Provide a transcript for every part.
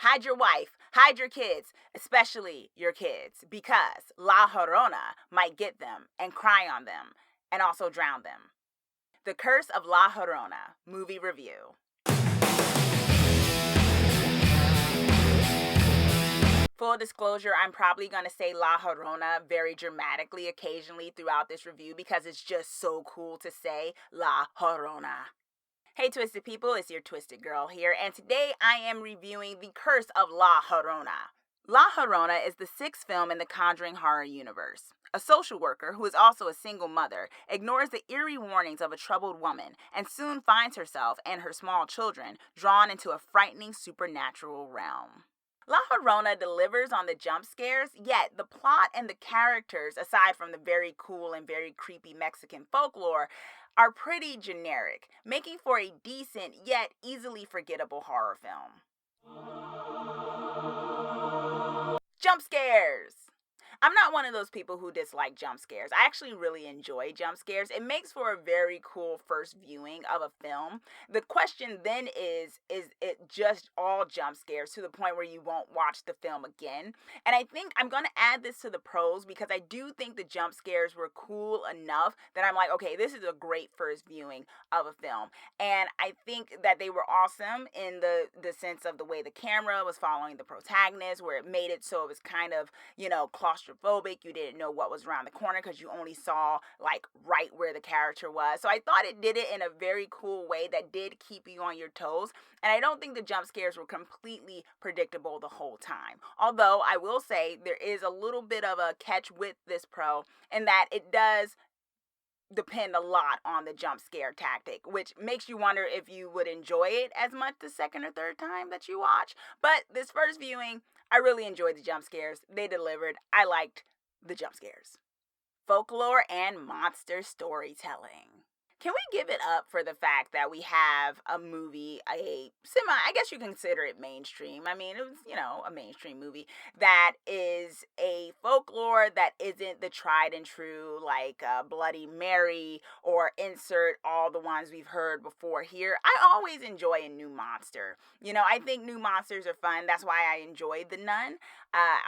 hide your wife, hide your kids, especially your kids, because La Llorona might get them and cry on them and also drown them. The Curse of La Lorona movie review. Full disclosure, I'm probably going to say La Llorona very dramatically occasionally throughout this review because it's just so cool to say La Llorona. Hey Twisted people, it's your Twisted Girl here, and today I am reviewing The Curse of La Llorona. La Llorona is the sixth film in the Conjuring horror universe. A social worker, who is also a single mother, ignores the eerie warnings of a troubled woman and soon finds herself and her small children drawn into a frightening supernatural realm. La Llorona delivers on the jump scares, yet the plot and the characters, aside from the very cool and very creepy Mexican folklore, are pretty generic, making for a decent yet easily forgettable horror film. Jump scares! I'm not one of those people who dislike jump scares. I actually really enjoy jump scares. It makes for a very cool first viewing of a film. The question then is it just all jump scares to the point where you won't watch the film again? And I think I'm going to add this to the pros because I do think the jump scares were cool enough that I'm like, okay, this is a great first viewing of a film. And I think that they were awesome in the sense of the way the camera was following the protagonist, where it made it so it was kind of, claustrophobic. You didn't know what was around the corner because you only saw like right where the character was. So I thought it did it in a very cool way that did keep you on your toes. And I don't think the jump scares were completely predictable the whole time. Although I will say there is a little bit of a catch with this pro in that it does depend a lot on the jump scare tactic, which makes you wonder if you would enjoy it as much the second or third time that you watch. But this first viewing, I really enjoyed the jump scares. They delivered. I liked the jump scares. Folklore and monster storytelling. Can we give it up for the fact that we have a movie, I guess you consider it mainstream. I mean, it was, a mainstream movie that is a folklore that isn't the tried and true, like Bloody Mary or insert all the ones we've heard before here. I always enjoy a new monster. I think new monsters are fun. That's why I enjoyed The Nun,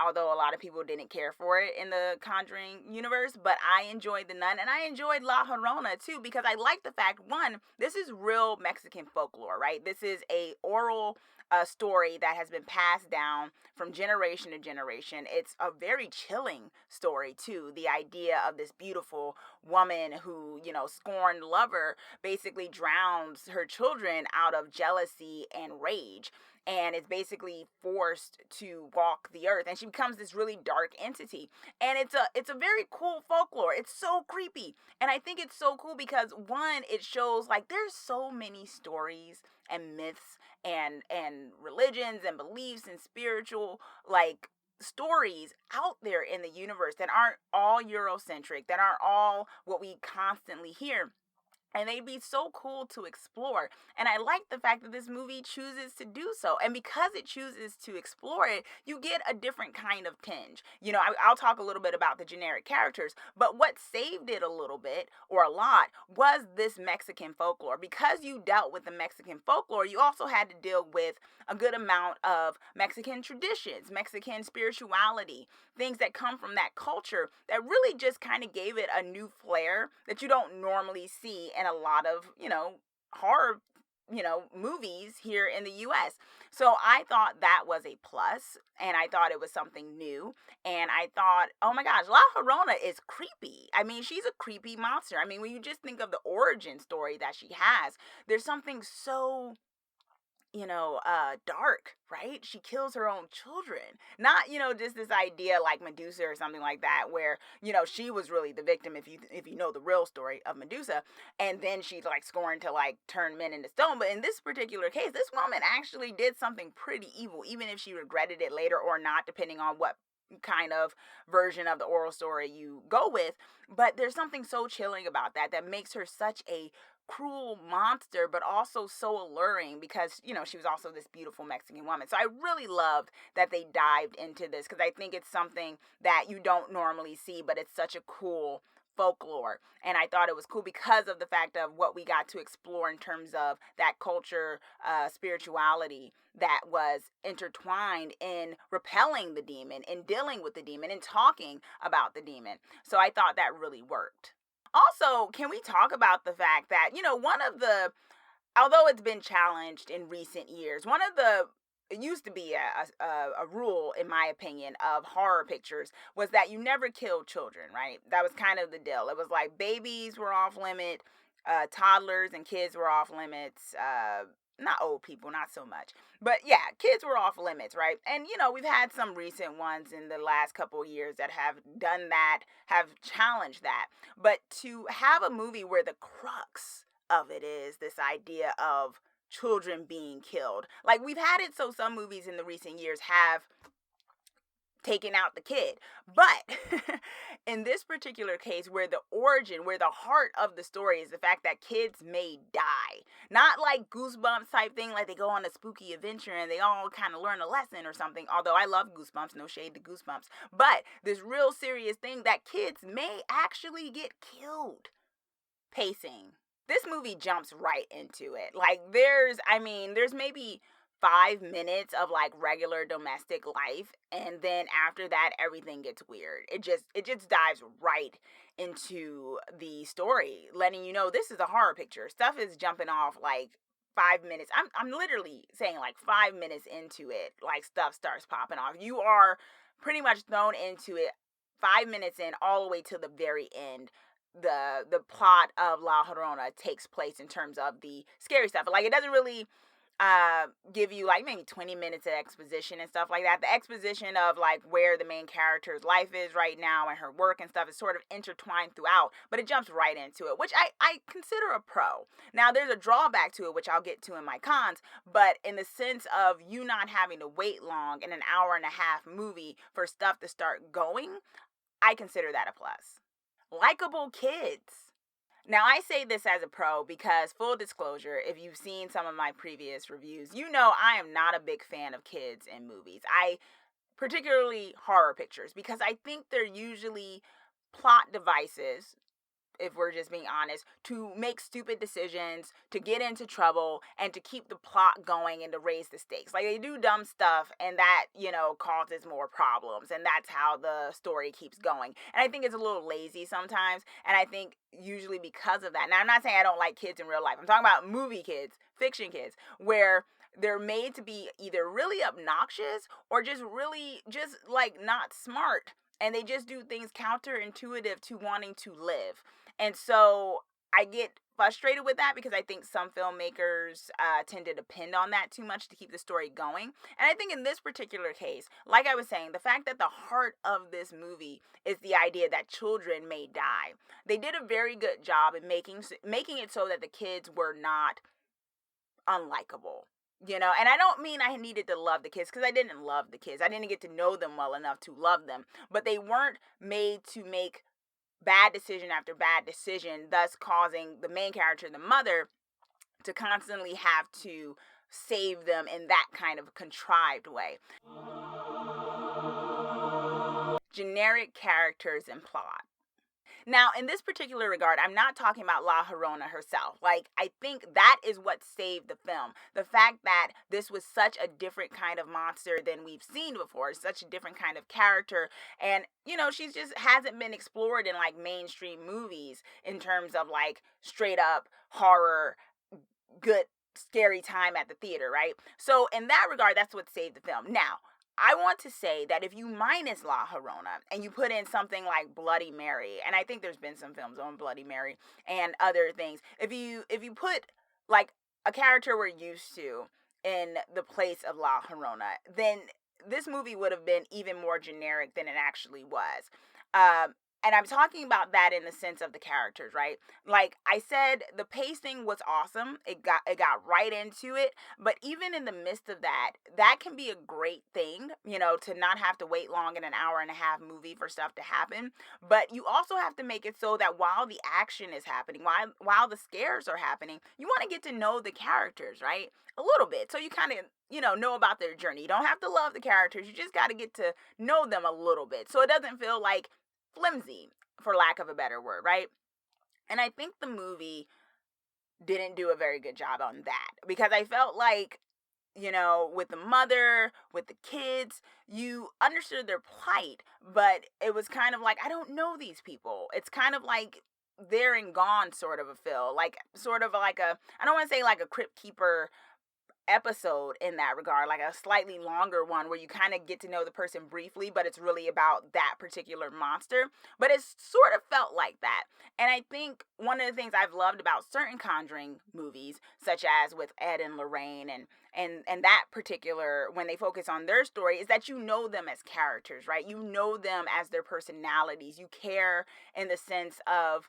although a lot of people didn't care for it in the Conjuring universe, but I enjoyed The Nun, and I enjoyed La Llorona too, because I like the fact, one, this is real Mexican folklore, right? This is a oral story that has been passed down from generation to generation. It's a very chilling story too. The idea of this beautiful woman who, scorned lover basically drowns her children out of jealousy and rage, and is basically forced to walk the earth, and she becomes this really dark entity. And it's a very cool folklore. It's so creepy, and I think it's so cool because, one, it shows like there's so many stories and myths and religions and beliefs and spiritual like stories out there in the universe that aren't all Eurocentric, that aren't all what we constantly hear. And they'd be so cool to explore. And I like the fact that this movie chooses to do so. And because it chooses to explore it, you get a different kind of tinge. I'll talk a little bit about the generic characters, but what saved it a little bit, or a lot, was this Mexican folklore. Because you dealt with the Mexican folklore, you also had to deal with a good amount of Mexican traditions, Mexican spirituality, things that come from that culture that really just kind of gave it a new flair that you don't normally see in a lot of, horror, movies here in the US. So I thought that was a plus, and I thought it was something new, and I thought, oh my gosh, La Llorona is creepy. I mean, she's a creepy monster. I mean, when you just think of the origin story that she has, there's something so dark, right? She kills her own children. Not, just this idea like Medusa or something like that, where, she was really the victim if you know the real story of Medusa, and then she's like scorned to like turn men into stone. But in this particular case, this woman actually did something pretty evil, even if she regretted it later or not, depending on what kind of version of the oral story you go with. But there's something so chilling about that makes her such a cruel monster, but also so alluring because, she was also this beautiful Mexican woman. So I really loved that they dived into this because I think it's something that you don't normally see, but it's such a cool folklore. And I thought it was cool because of the fact of what we got to explore in terms of that culture, spirituality that was intertwined in repelling the demon, in dealing with the demon, and talking about the demon. So I thought that really worked. Also, can we talk about the fact that, one of the, although it's been challenged in recent years, one of the, it used to be a rule, in my opinion, of horror pictures was that you never killed children, right? That was kind of the deal. It was like babies were off limit, toddlers and kids were off limits, not old people, not so much. But yeah, kids were off limits, right? And, we've had some recent ones in the last couple of years that have done that, have challenged that. But to have a movie where the crux of it is this idea of children being killed. Like, we've had it so some movies in the recent years have taken out the kid. But in this particular case, where the origin, where the heart of the story is the fact that kids may die. Not like Goosebumps type thing, like they go on a spooky adventure and they all kind of learn a lesson or something. Although I love Goosebumps, no shade to Goosebumps. But this real serious thing that kids may actually get killed. Pacing. This movie jumps right into it. Like, there's maybe 5 minutes of like regular domestic life, and then after that everything gets weird. It just dives right into the story, letting you know this is a horror picture. Stuff is jumping off like 5 minutes. I'm literally saying like 5 minutes into it, like stuff starts popping off. You are pretty much thrown into it 5 minutes in all the way to the very end. The plot of La Llorona takes place in terms of the scary stuff. Like, it doesn't really give you like maybe 20 minutes of exposition and stuff like that. The exposition of like where the main character's life is right now and her work and stuff is sort of intertwined throughout, but it jumps right into it, which I consider a pro. Now, there's a drawback to it, which I'll get to in my cons, but in the sense of you not having to wait long in an hour and a half movie for stuff to start going, I consider that a plus. Likeable kids. Now, I say this as a pro because, full disclosure, if you've seen some of my previous reviews, you know I am not a big fan of kids in movies. Particularly horror pictures, because I think they're usually plot devices, if we're just being honest, to make stupid decisions, to get into trouble, and to keep the plot going and to raise the stakes. Like, they do dumb stuff, and that, causes more problems, and that's how the story keeps going. And I think it's a little lazy sometimes, and I think usually because of that. Now, I'm not saying I don't like kids in real life. I'm talking about movie kids, fiction kids, where they're made to be either really obnoxious or just really just like not smart, and they just do things counterintuitive to wanting to live. And so I get frustrated with that because I think some filmmakers tend to depend on that too much to keep the story going. And I think in this particular case, like I was saying, the fact that the heart of this movie is the idea that children may die. They did a very good job in making it so that the kids were not unlikable. And I don't mean I needed to love the kids, because I didn't love the kids. I didn't get to know them well enough to love them. But they weren't made to make bad decision after bad decision, thus causing the main character, the mother, to constantly have to save them in that kind of contrived way. Generic characters and plot. Now, in this particular regard, I'm not talking about La Llorona herself. Like, I think that is what saved the film. The fact that this was such a different kind of monster than we've seen before, such a different kind of character, and, she just hasn't been explored in, like, mainstream movies in terms of, like, straight up horror, good, scary time at the theater, right? So, in that regard, that's what saved the film. Now, I want to say that if you minus La Llorona and you put in something like Bloody Mary, and I think there's been some films on Bloody Mary and other things, if you put like a character we're used to in the place of La Llorona, then this movie would have been even more generic than it actually was. And I'm talking about that in the sense of the characters, right? Like I said, the pacing was awesome. It got right into it. But even in the midst of that, that can be a great thing, to not have to wait long in an hour and a half movie for stuff to happen. But you also have to make it so that while the action is happening, while the scares are happening, you want to get to know the characters, right? A little bit. So you kind of, know about their journey. You don't have to love the characters. You just got to get to know them a little bit. So it doesn't feel like flimsy. for lack of a better word, right? And I think the movie didn't do a very good job on that, because I felt like, with the mother, with the kids, you understood their plight, but it was kind of like, I don't know these people. It's kind of like they're and gone sort of a feel. Like, sort of like I don't want to say like a Crypt Keeper episode in that regard, like a slightly longer one where you kind of get to know the person briefly, but it's really about that particular monster. But it sort of felt like that. And I think one of the things I've loved about certain Conjuring movies, such as with Ed and Lorraine and that particular, when they focus on their story, is that you know them as characters, right? You know them as their personalities. You care in the sense of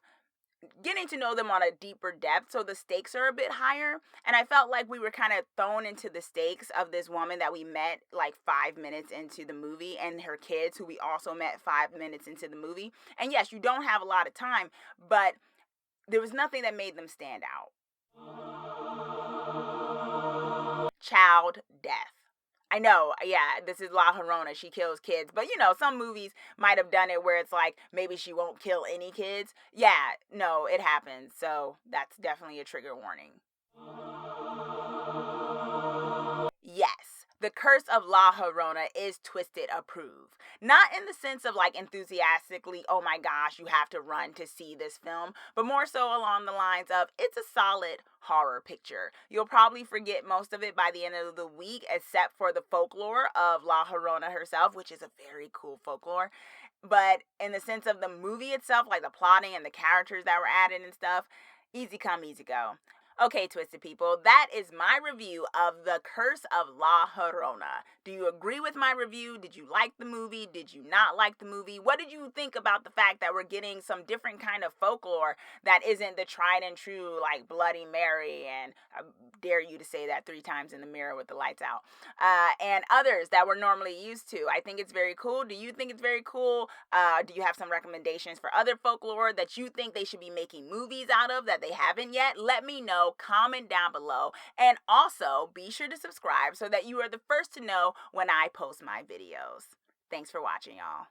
getting to know them on a deeper depth, so the stakes are a bit higher. And I felt like we were kind of thrown into the stakes of this woman that we met like 5 minutes into the movie, and her kids, who we also met 5 minutes into the movie. And yes, you don't have a lot of time, but there was nothing that made them stand out. Child death. I know, yeah, this is La Llorona. She kills kids. But, some movies might have done it where it's like, maybe she won't kill any kids. Yeah, no, it happens. So that's definitely a trigger warning. Yes, the Curse of La Llorona is twisted approved. Not in the sense of like enthusiastically, oh my gosh, you have to run to see this film, but more so along the lines of, it's a solid horror picture. You'll probably forget most of it by the end of the week, except for the folklore of La Llorona herself, which is a very cool folklore. But in the sense of the movie itself, like the plotting and the characters that were added and stuff, easy come, easy go. Okay, Twisted People, that is my review of The Curse of La Llorona. Do you agree with my review? Did you like the movie? Did you not like the movie? What did you think about the fact that we're getting some different kind of folklore that isn't the tried and true, like Bloody Mary, and I dare you to say that 3 times in the mirror with the lights out, and others that we're normally used to? I think it's very cool. Do you think it's very cool? Do you have some recommendations for other folklore that you think they should be making movies out of that they haven't yet? Let me know. Comment down below, and also be sure to subscribe so that you are the first to know when I post my videos. Thanks for watching, y'all.